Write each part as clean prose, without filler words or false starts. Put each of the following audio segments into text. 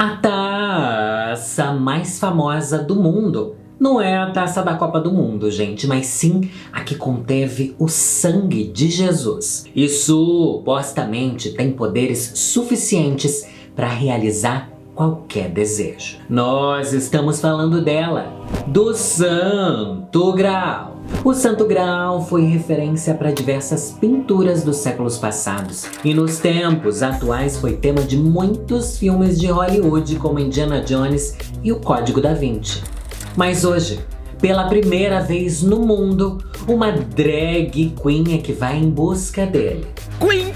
A taça mais famosa do mundo não é a taça da Copa do Mundo, gente, mas sim a que conteve o sangue de Jesus. E supostamente tem poderes suficientes para realizar qualquer desejo. Nós estamos falando dela, do Santo Graal. O Santo Graal foi referência para diversas pinturas dos séculos passados e nos tempos atuais foi tema de muitos filmes de Hollywood como Indiana Jones e o Código da Vinci. Mas hoje, pela primeira vez no mundo, uma drag queen é que vai em busca dele. Queen!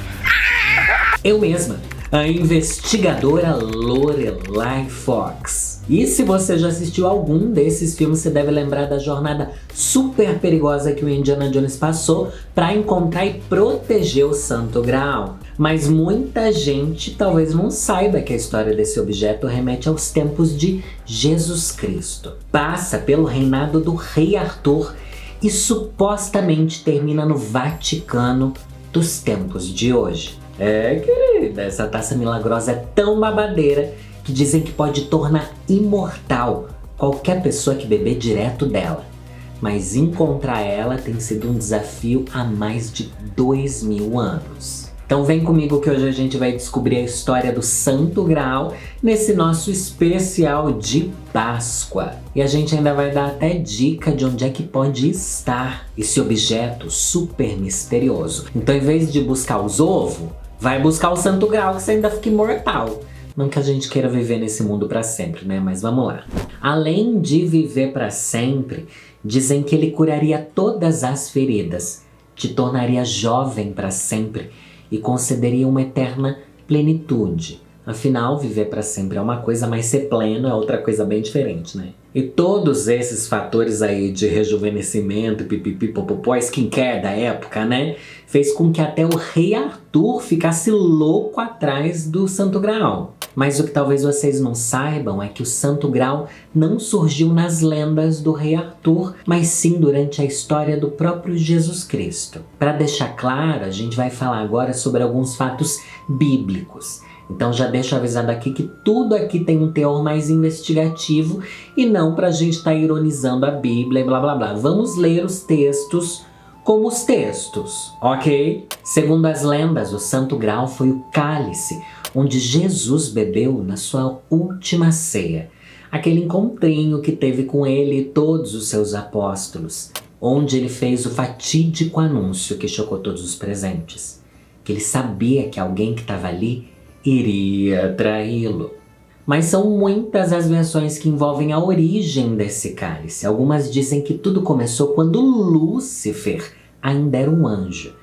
Eu mesma, a investigadora Lorelai Fox. E se você já assistiu algum desses filmes, você deve lembrar da jornada super perigosa que o Indiana Jones passou para encontrar e proteger o Santo Graal. Mas muita gente talvez não saiba que a história desse objeto remete aos tempos de Jesus Cristo. Passa pelo reinado do rei Arthur e supostamente termina no Vaticano dos tempos de hoje. É, querida, essa taça milagrosa é tão babadeira que dizem que pode tornar imortal qualquer pessoa que beber direto dela. Mas encontrar ela tem sido um desafio há mais de 2000 anos. Então vem comigo que hoje a gente vai descobrir a história do Santo Graal nesse nosso especial de Páscoa. E a gente ainda vai dar até dica de onde é que pode estar esse objeto super misterioso. Então em vez de buscar os ovos, vai buscar o Santo Graal que você ainda fica imortal. Não que a gente queira viver nesse mundo para sempre, né? Mas vamos lá. Além de viver para sempre, dizem que ele curaria todas as feridas, te tornaria jovem para sempre e concederia uma eterna plenitude. Afinal, viver para sempre é uma coisa, mas ser pleno é outra coisa bem diferente, né? E todos esses fatores aí de rejuvenescimento, pipipi, popopó, skincare da época, né? Fez com que até o rei Arthur ficasse louco atrás do Santo Graal. Mas o que talvez vocês não saibam é que o Santo Graal não surgiu nas lendas do rei Arthur, mas sim durante a história do próprio Jesus Cristo. Para deixar claro, a gente vai falar agora sobre alguns fatos bíblicos. Então já deixo avisado aqui que tudo aqui tem um teor mais investigativo e não pra gente estar ironizando a Bíblia e blá blá blá. Vamos ler os textos como os textos, ok? Segundo as lendas, o Santo Graal foi o cálice onde Jesus bebeu na sua última ceia. Aquele encontrinho que teve com ele e todos os seus apóstolos, onde ele fez o fatídico anúncio que chocou todos os presentes. Que ele sabia que alguém que estava ali iria traí-lo. Mas são muitas as versões que envolvem a origem desse cálice. Algumas dizem que tudo começou quando Lúcifer ainda era um anjo.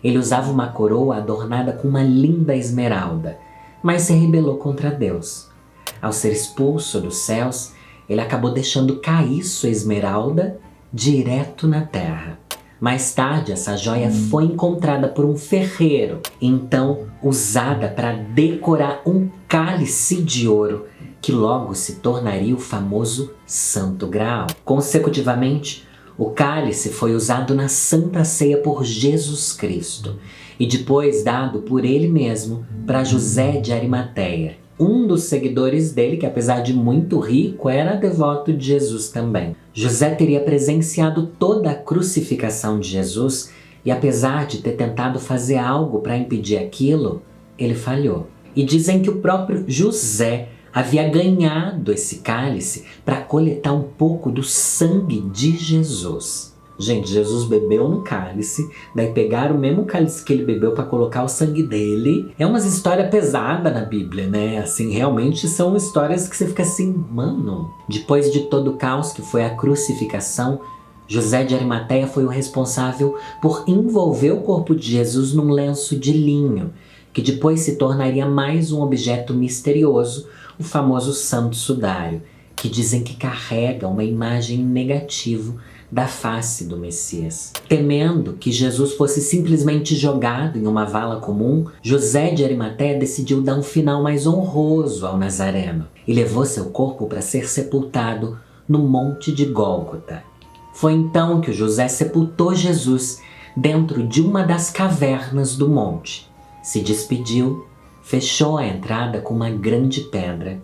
Ele usava uma coroa adornada com uma linda esmeralda, mas se rebelou contra Deus. Ao ser expulso dos céus, ele acabou deixando cair sua esmeralda direto na terra. Mais tarde, essa joia foi encontrada por um ferreiro, então usada para decorar um cálice de ouro, que logo se tornaria o famoso Santo Graal. Consecutivamente, o cálice foi usado na Santa Ceia por Jesus Cristo e depois dado por ele mesmo para José de Arimateia, um dos seguidores dele, que apesar de muito rico, era devoto de Jesus também. José teria presenciado toda a crucificação de Jesus e apesar de ter tentado fazer algo para impedir aquilo, ele falhou. E dizem que o próprio José havia ganhado esse cálice para coletar um pouco do sangue de Jesus. Gente, Jesus bebeu no cálice, daí pegaram o mesmo cálice que ele bebeu para colocar o sangue dele. É umas histórias pesadas na Bíblia, né? Assim, realmente são histórias que você fica assim, mano. Depois de todo o caos que foi a crucificação, José de Arimateia foi o responsável por envolver o corpo de Jesus num lenço de linho, que depois se tornaria mais um objeto misterioso, o famoso Santo Sudário, que dizem que carrega uma imagem negativa da face do Messias. Temendo que Jesus fosse simplesmente jogado em uma vala comum, José de Arimateia decidiu dar um final mais honroso ao Nazareno e levou seu corpo para ser sepultado no Monte de Gólgota. Foi então que o José sepultou Jesus dentro de uma das cavernas do monte, se despediu, fechou a entrada com uma grande pedra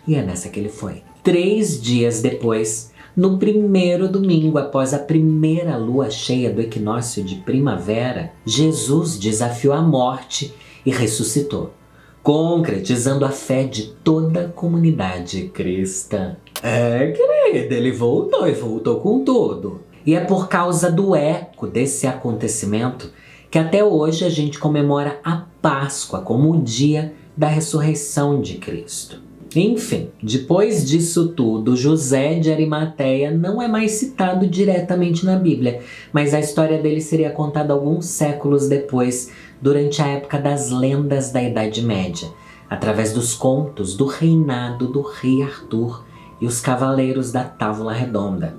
E é nessa que ele foi. 3 dias depois, no primeiro domingo após a primeira lua cheia do equinócio de primavera, Jesus desafiou a morte e ressuscitou, concretizando a fé de toda a comunidade cristã. Querida, ele voltou e voltou com tudo. E é por causa do eco desse acontecimento que até hoje a gente comemora a Páscoa como o dia da ressurreição de Cristo. Enfim, depois disso tudo, José de Arimateia não é mais citado diretamente na Bíblia, mas a história dele seria contada alguns séculos depois, durante a época das lendas da Idade Média, através dos contos do reinado do rei Arthur e os cavaleiros da Távola Redonda.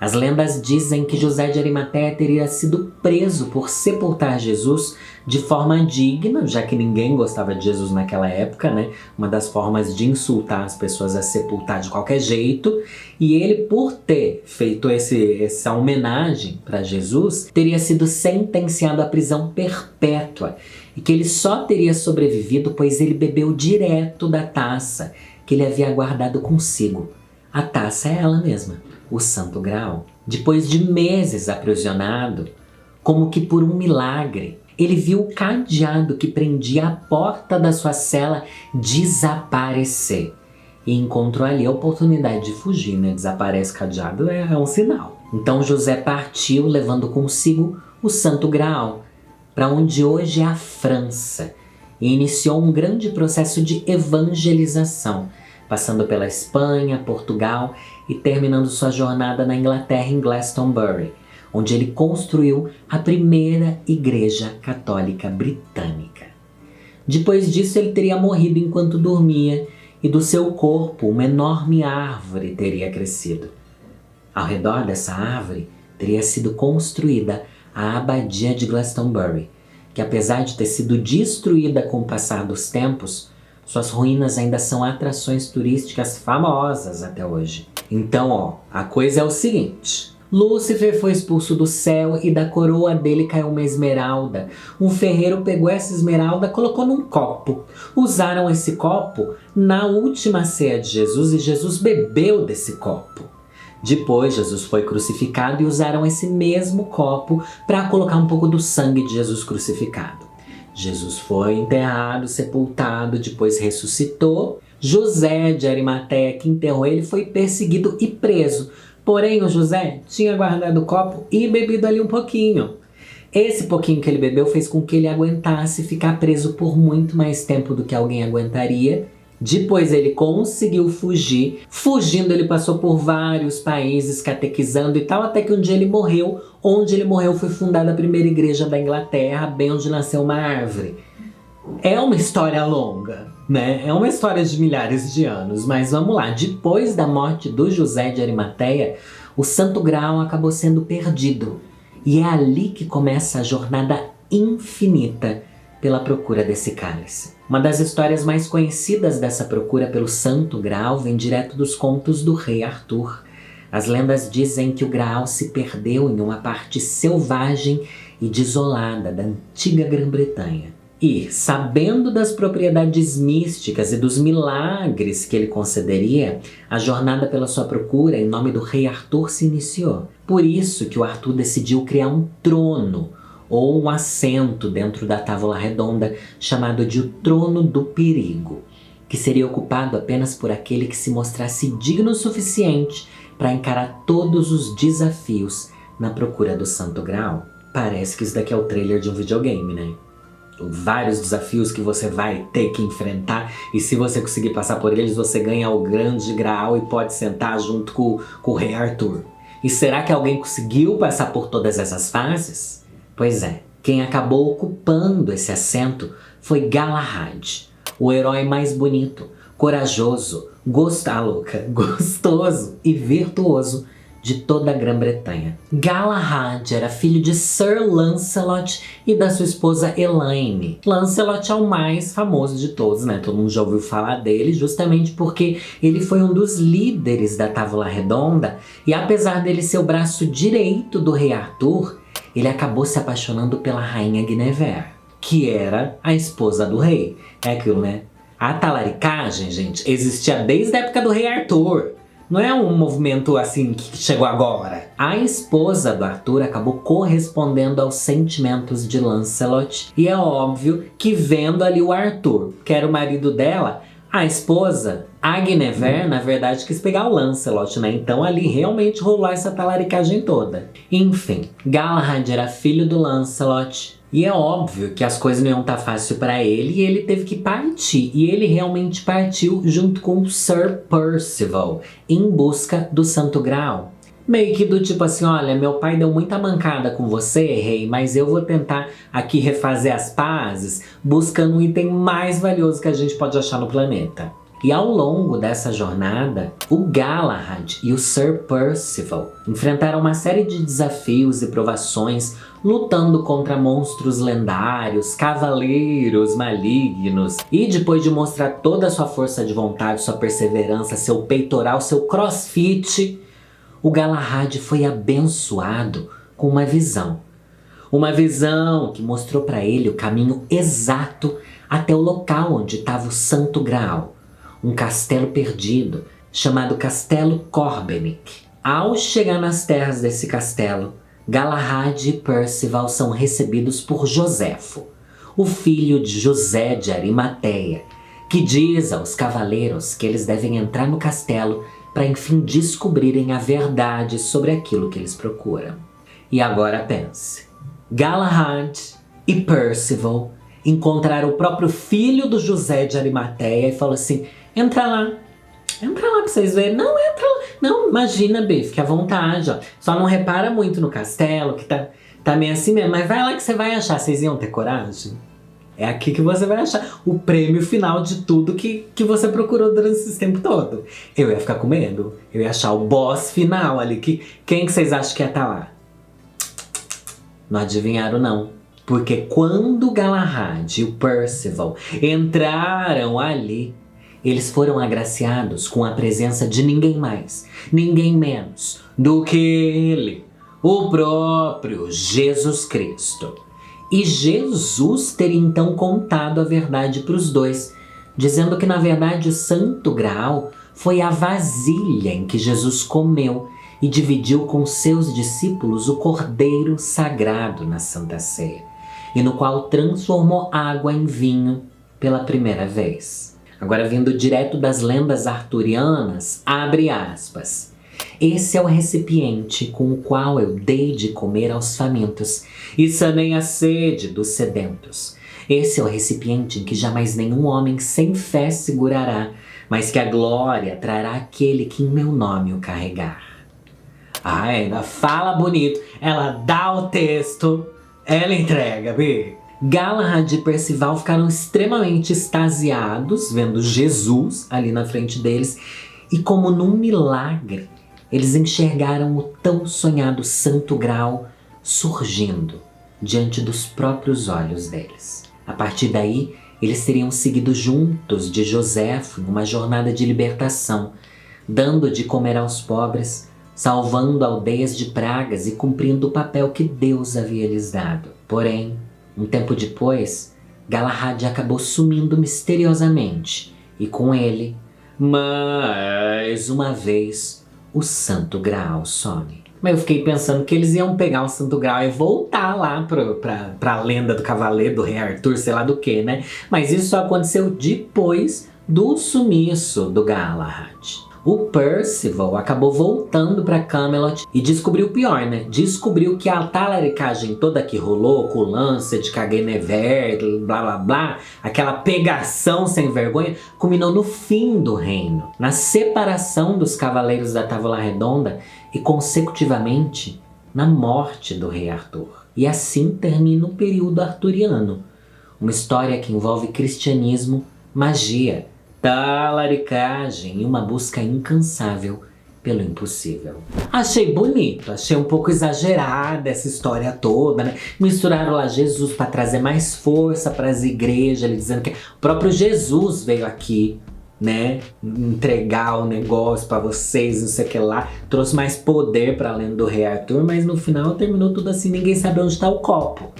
As lendas dizem que José de Arimateia teria sido preso por sepultar Jesus de forma digna, já que ninguém gostava de Jesus naquela época, né? Uma das formas de insultar as pessoas é sepultar de qualquer jeito. E ele, por ter feito essa homenagem para Jesus, teria sido sentenciado à prisão perpétua. E que ele só teria sobrevivido pois ele bebeu direto da taça que ele havia guardado consigo. A taça é ela mesma, o Santo Graal. Depois de meses aprisionado, como que por um milagre, ele viu o cadeado que prendia a porta da sua cela desaparecer. E encontrou ali a oportunidade de fugir, né? Desaparece cadeado é um sinal. Então José partiu levando consigo o Santo Graal, para onde hoje é a França, e iniciou um grande processo de evangelização, passando pela Espanha, Portugal e terminando sua jornada na Inglaterra em Glastonbury, onde ele construiu a primeira igreja católica britânica. Depois disso ele teria morrido enquanto dormia e do seu corpo uma enorme árvore teria crescido. Ao redor dessa árvore teria sido construída a Abadia de Glastonbury, que apesar de ter sido destruída com o passar dos tempos, suas ruínas ainda são atrações turísticas famosas até hoje. Então, a coisa é o seguinte. Lúcifer foi expulso do céu e da coroa dele caiu uma esmeralda. Um ferreiro pegou essa esmeralda e colocou num copo. Usaram esse copo na última ceia de Jesus e Jesus bebeu desse copo. Depois, Jesus foi crucificado e usaram esse mesmo copo para colocar um pouco do sangue de Jesus crucificado. Jesus foi enterrado, sepultado, depois ressuscitou. José de Arimateia, que enterrou ele, foi perseguido e preso. Porém, o José tinha guardado o copo e bebido ali um pouquinho. Esse pouquinho que ele bebeu fez com que ele aguentasse ficar preso por muito mais tempo do que alguém aguentaria. Depois ele conseguiu fugir. Fugindo, ele passou por vários países catequizando e tal, até que um dia ele morreu. Onde ele morreu foi fundada a primeira igreja da Inglaterra, bem onde nasceu uma árvore. É uma história longa, né? É uma história de milhares de anos, mas vamos lá. Depois da morte do José de Arimateia, o Santo Graal acabou sendo perdido. E é ali que começa a jornada infinita pela procura desse cálice. Uma das histórias mais conhecidas dessa procura pelo Santo Graal vem direto dos contos do rei Arthur. As lendas dizem que o Graal se perdeu em uma parte selvagem e desolada da antiga Grã-Bretanha. E, sabendo das propriedades místicas e dos milagres que ele concederia, a jornada pela sua procura em nome do rei Arthur se iniciou. Por isso que o Arthur decidiu criar um trono, ou um assento dentro da Távola Redonda, chamado de o Trono do Perigo, que seria ocupado apenas por aquele que se mostrasse digno o suficiente para encarar todos os desafios na procura do Santo Graal. Parece que isso daqui é o trailer de um videogame, né? Vários desafios que você vai ter que enfrentar, e se você conseguir passar por eles, você ganha o grande Graal e pode sentar junto com o rei Arthur. E será que alguém conseguiu passar por todas essas fases? Pois é, quem acabou ocupando esse assento foi Galahad, o herói mais bonito, corajoso, gostoso e virtuoso de toda a Grã-Bretanha. Galahad era filho de Sir Lancelot e da sua esposa Elaine. Lancelot é o mais famoso de todos, né? Todo mundo já ouviu falar dele, justamente porque ele foi um dos líderes da Távola Redonda e apesar dele ser o braço direito do rei Arthur, ele acabou se apaixonando pela rainha Guinevere, que era a esposa do rei. É aquilo, né? A talaricagem, gente, existia desde a época do rei Arthur. Não é um movimento assim que chegou agora. A esposa do Arthur acabou correspondendo aos sentimentos de Lancelot. E é óbvio que vendo ali o Arthur, que era o marido dela, a esposa, a Guinevere, na verdade, quis pegar o Lancelot, né? Então ali realmente rolou essa talaricagem toda. Enfim, Galahad era filho do Lancelot. E é óbvio que as coisas não iam estar fácil para ele e ele teve que partir. E ele realmente partiu junto com Sir Percival em busca do Santo Graal. Meio que do tipo assim, olha, meu pai deu muita mancada com você, rei, mas eu vou tentar aqui refazer as pazes buscando um item mais valioso que a gente pode achar no planeta. E ao longo dessa jornada, o Galahad e o Sir Percival enfrentaram uma série de desafios e provações, lutando contra monstros lendários, cavaleiros malignos. E depois de mostrar toda a sua força de vontade, sua perseverança, seu peitoral, seu crossfit, o Galahad foi abençoado com uma visão. Uma visão que mostrou para ele o caminho exato até o local onde estava o Santo Graal. Um castelo perdido, chamado Castelo Corbenic. Ao chegar nas terras desse castelo, Galahad e Percival são recebidos por Joséfo, o filho de José de Arimateia, que diz aos cavaleiros que eles devem entrar no castelo para enfim descobrirem a verdade sobre aquilo que eles procuram. E agora pense, Galahad e Percival encontraram o próprio filho do José de Arimateia e falou assim, entra lá pra vocês verem. Não, entra lá. Não, imagina, B, fique à vontade, ó. Só não repara muito no castelo, que tá meio assim mesmo. Mas vai lá que você vai achar. Vocês iam ter coragem? É aqui que você vai achar o prêmio final de tudo que você procurou durante esse tempo todo. Eu ia ficar com medo. Eu ia achar o boss final ali. Quem que vocês acham que ia estar lá? Não adivinharam, não. Porque quando o Galahad e o Percival entraram ali, eles foram agraciados com a presença de ninguém mais, ninguém menos do que ele, o próprio Jesus Cristo. E Jesus teria então contado a verdade para os dois, dizendo que na verdade o Santo Graal foi a vasilha em que Jesus comeu e dividiu com seus discípulos o cordeiro sagrado na Santa Ceia, e no qual transformou água em vinho pela primeira vez. Agora, vindo direto das lendas arturianas, abre aspas. Esse é o recipiente com o qual eu dei de comer aos famintos e sanei a sede dos sedentos. Esse é o recipiente em que jamais nenhum homem sem fé segurará, mas que a glória trará aquele que em meu nome o carregar. Ela fala bonito, ela dá o texto, ela entrega, Bi. Galahad e Percival ficaram extremamente extasiados vendo Jesus ali na frente deles e, como num milagre, eles enxergaram o tão sonhado Santo Graal surgindo diante dos próprios olhos deles. A partir daí, eles teriam seguido juntos de Joséfo em uma jornada de libertação, dando de comer aos pobres, salvando aldeias de pragas e cumprindo o papel que Deus havia lhes dado. Porém, um tempo depois, Galahad acabou sumindo misteriosamente e com ele, mais uma vez, o Santo Graal some. Mas eu fiquei pensando que eles iam pegar o Santo Graal e voltar lá pra lenda do cavaleiro, do rei Arthur, sei lá do que, né? Mas isso só aconteceu depois do sumiço do Galahad. O Percival acabou voltando para Camelot e descobriu o pior, né? Descobriu que a talaricagem toda que rolou com o Lancet, com a Guinevere, blá blá blá, aquela pegação sem vergonha, culminou no fim do reino, na separação dos cavaleiros da Távola Redonda e, consecutivamente, na morte do rei Arthur. E assim termina o período arturiano, uma história que envolve cristianismo, magia, talaricagem e uma busca incansável pelo impossível. Achei bonito, achei um pouco exagerada essa história toda, né? Misturaram lá Jesus para trazer mais força para as igrejas, ele dizendo que o próprio Jesus veio aqui, né? Entregar o negócio para vocês, não sei o que lá. Trouxe mais poder para além do rei Arthur, mas no final terminou tudo assim, ninguém sabe onde está o copo.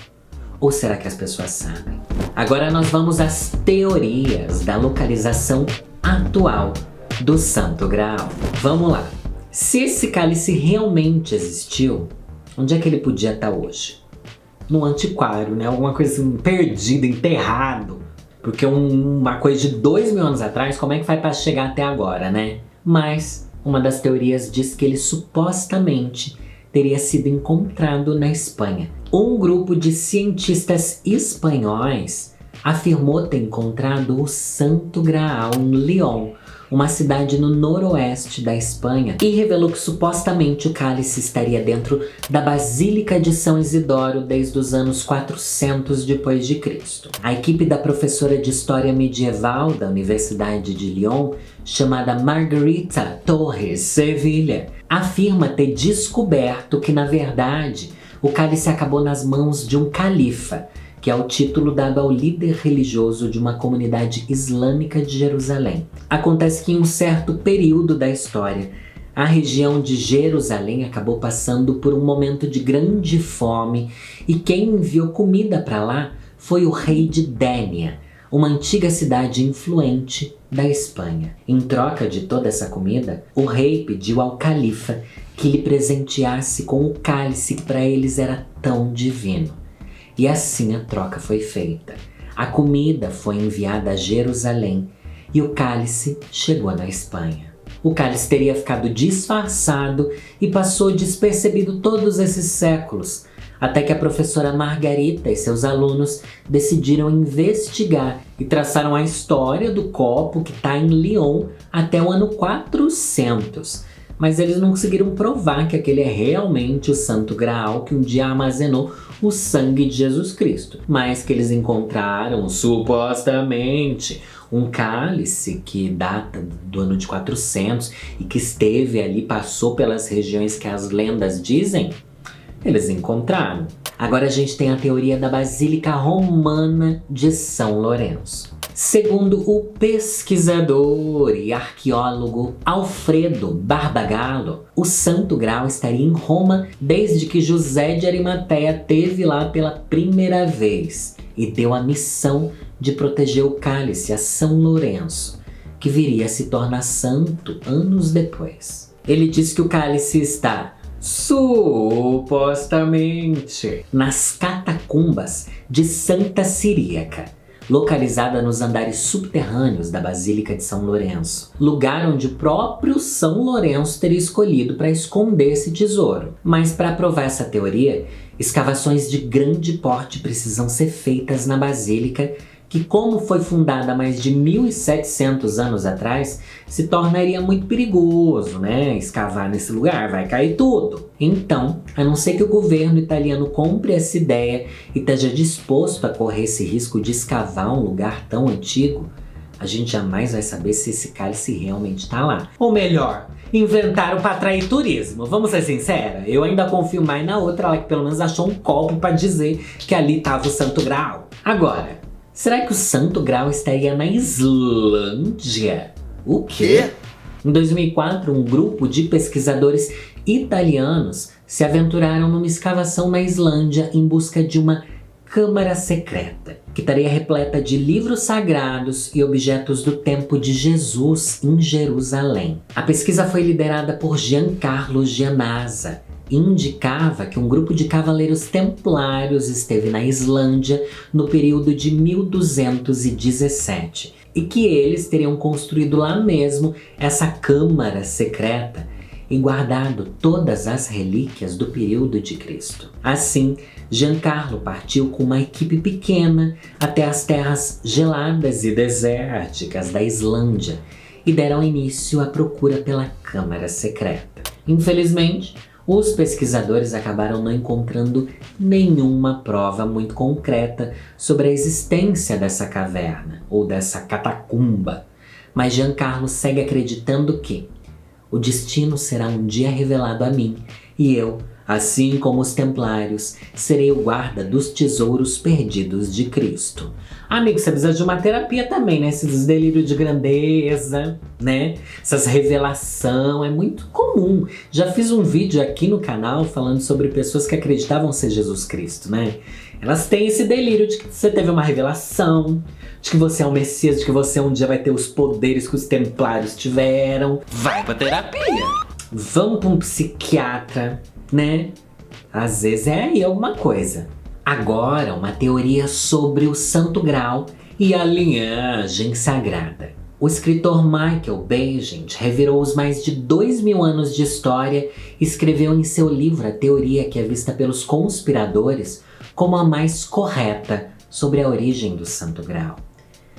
Ou será que as pessoas sabem? Agora nós vamos às teorias da localização atual do Santo Graal. Vamos lá. Se esse cálice realmente existiu, onde é que ele podia estar hoje? No antiquário, né? Alguma coisa assim, perdido, enterrado. Porque uma coisa de 2000 anos atrás, como é que vai para chegar até agora, né? Mas uma das teorias diz que ele supostamente teria sido encontrado na Espanha. Um grupo de cientistas espanhóis afirmou ter encontrado o Santo Graal em Lyon, uma cidade no noroeste da Espanha, e revelou que supostamente o cálice estaria dentro da Basílica de São Isidoro desde os anos 400 depois de Cristo. A equipe da professora de História Medieval da Universidade de Lyon, chamada Margarita Torres Sevilla, afirma ter descoberto que, na verdade, o cálice acabou nas mãos de um califa, que é o título dado ao líder religioso de uma comunidade islâmica de Jerusalém. Acontece que em um certo período da história, a região de Jerusalém acabou passando por um momento de grande fome e quem enviou comida para lá foi o rei de Dénia, uma antiga cidade influente da Espanha. Em troca de toda essa comida, o rei pediu ao califa que lhe presenteasse com o cálice que para eles era tão divino. E assim a troca foi feita. A comida foi enviada a Jerusalém e o cálice chegou na Espanha. O cálice teria ficado disfarçado e passou despercebido todos esses séculos, até que a professora Margarita e seus alunos decidiram investigar e traçaram a história do copo que está em Lyon até o ano 400. Mas eles não conseguiram provar que aquele é realmente o Santo Graal que um dia armazenou o sangue de Jesus Cristo. Mas que eles encontraram, supostamente, um cálice que data do ano de 400 e que esteve ali, passou pelas regiões que as lendas dizem, eles encontraram. Agora a gente tem a teoria da Basílica Romana de São Lourenço. Segundo o pesquisador e arqueólogo Alfredo Barbagallo, o Santo Graal estaria em Roma desde que José de Arimateia esteve lá pela primeira vez e deu a missão de proteger o cálice a São Lourenço, que viria a se tornar santo anos depois. Ele diz que o cálice está supostamente nas catacumbas de Santa Ciríaca, localizada nos andares subterrâneos da Basílica de São Lourenço, lugar onde o próprio São Lourenço teria escolhido para esconder esse tesouro. Mas para provar essa teoria, escavações de grande porte precisam ser feitas na Basílica, que, como foi fundada há mais de 1700 anos atrás, se tornaria muito perigoso, né? Escavar nesse lugar, vai cair tudo. Então, a não ser que o governo italiano compre essa ideia e esteja disposto a correr esse risco de escavar um lugar tão antigo, a gente jamais vai saber se esse cálice realmente está lá. Ou melhor, inventaram para atrair turismo. Vamos ser sinceros, eu ainda confio mais na outra lá que pelo menos achou um copo para dizer que ali estava o Santo Graal. Agora, será que o Santo Graal estaria na Islândia? O quê? Em 2004, um grupo de pesquisadores italianos se aventuraram numa escavação na Islândia em busca de uma câmara secreta, que estaria repleta de livros sagrados e objetos do tempo de Jesus em Jerusalém. A pesquisa foi liderada por Giancarlo Gianazza, indicava que um grupo de cavaleiros templários esteve na Islândia no período de 1217 e que eles teriam construído lá mesmo essa câmara secreta e guardado todas as relíquias do período de Cristo. Assim, Giancarlo partiu com uma equipe pequena até as terras geladas e desérticas da Islândia e deram início à procura pela câmara secreta. Infelizmente, os pesquisadores acabaram não encontrando nenhuma prova muito concreta sobre a existência dessa caverna ou dessa catacumba, mas Giancarlo segue acreditando que o destino será um dia revelado a mim e eu, Assim como os templários, serei o guarda dos tesouros perdidos de Cristo. Amigo, você precisa de uma terapia também, né? Esses delírios de grandeza, né? Essas revelação, é muito comum. Já fiz um vídeo aqui no canal falando sobre pessoas que acreditavam ser Jesus Cristo, né? Elas têm esse delírio de que você teve uma revelação, de que você é o Messias, de que você um dia vai ter os poderes que os templários tiveram. Vai pra terapia! Vamos pra um psiquiatra, né? Às vezes é aí alguma coisa. Agora, uma teoria sobre o Santo Graal e a linhagem sagrada. O escritor Michael Bagent revirou os mais de 2000 anos de história e escreveu em seu livro a teoria que é vista pelos conspiradores como a mais correta sobre a origem do Santo Graal.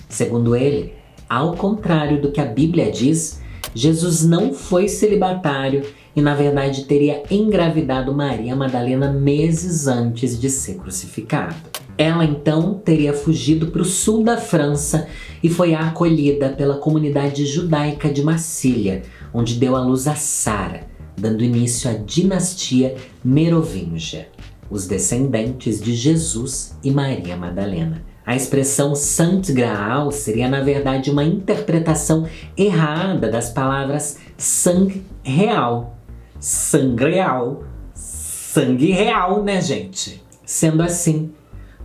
Segundo ele, ao contrário do que a Bíblia diz, Jesus não foi celibatário e na verdade teria engravidado Maria Madalena meses antes de ser crucificado. Ela então teria fugido para o sul da França e foi acolhida pela comunidade judaica de Massília, onde deu à luz a Sara, dando início à dinastia merovingia, os descendentes de Jesus e Maria Madalena. A expressão Santo Graal seria, na verdade, uma interpretação errada das palavras sangue real. Sangreal. Sangue real, né, gente? Sendo assim,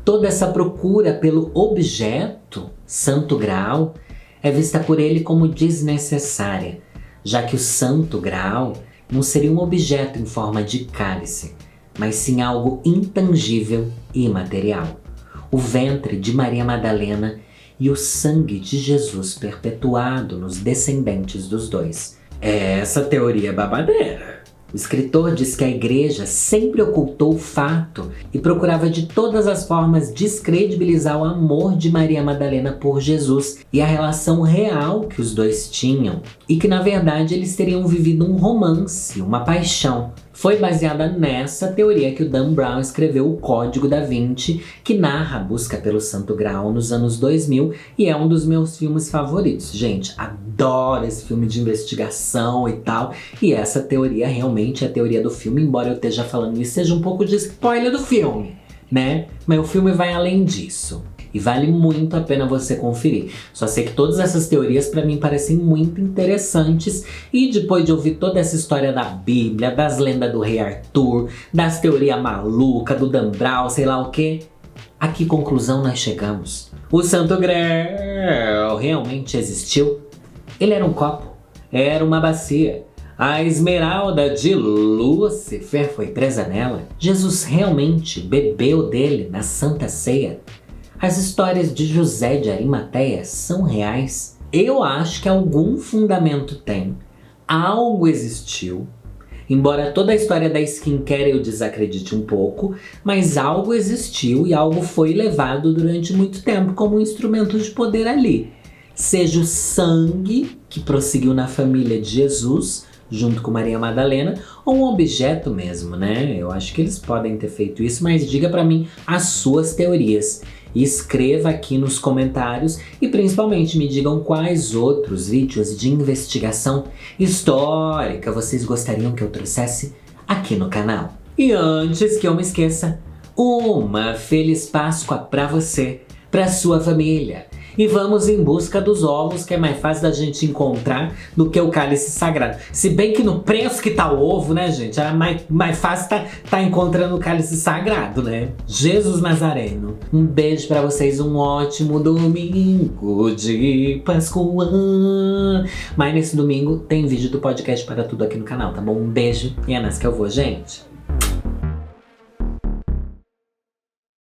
toda essa procura pelo objeto, Santo Graal, é vista por ele como desnecessária, já que o Santo Graal não seria um objeto em forma de cálice, mas sim algo intangível e imaterial. O ventre de Maria Madalena e o sangue de Jesus perpetuado nos descendentes dos dois. Essa teoria é babadeira. O escritor diz que a igreja sempre ocultou o fato e procurava de todas as formas descredibilizar o amor de Maria Madalena por Jesus e a relação real que os dois tinham, e que na verdade eles teriam vivido um romance, uma paixão. Foi baseada nessa teoria que o Dan Brown escreveu o Código da Vinci, que narra a busca pelo Santo Graal nos anos 2000 e é um dos meus filmes favoritos. Gente, adoro esse filme de investigação e tal. E essa teoria realmente é a teoria do filme, embora eu esteja falando isso, seja um pouco de spoiler do filme, né? Mas o filme vai além disso. E vale muito a pena você conferir. Só sei que todas essas teorias pra mim parecem muito interessantes. E depois de ouvir toda essa história da Bíblia, das lendas do Rei Arthur, das teorias malucas, do Dan Brown, sei lá o que, a que conclusão nós chegamos? O Santo Graal realmente existiu? Ele era um copo? Era uma bacia? A esmeralda de Lúcifer foi presa nela? Jesus realmente bebeu dele na Santa Ceia? As histórias de José de Arimateia são reais? Eu acho que algum fundamento tem. Algo existiu. Embora toda a história da skincare eu desacredite um pouco, mas algo existiu e algo foi levado durante muito tempo como um instrumento de poder ali. Seja o sangue que prosseguiu na família de Jesus, junto com Maria Madalena, ou um objeto mesmo, né? Eu acho que eles podem ter feito isso, mas diga pra mim as suas teorias. E escreva aqui nos comentários e principalmente me digam quais outros vídeos de investigação histórica vocês gostariam que eu trouxesse aqui no canal. E antes que eu me esqueça, uma feliz Páscoa pra você, pra sua família. E vamos em busca dos ovos, que é mais fácil da gente encontrar do que o cálice sagrado. Se bem que no preço que tá o ovo, né, gente? É mais fácil tá encontrando o cálice sagrado, né? Jesus Nazareno. Um beijo pra vocês, um ótimo domingo de Páscoa. Mas nesse domingo tem vídeo do podcast Para Tudo aqui no canal, tá bom? Um beijo e é nessa que eu vou, gente.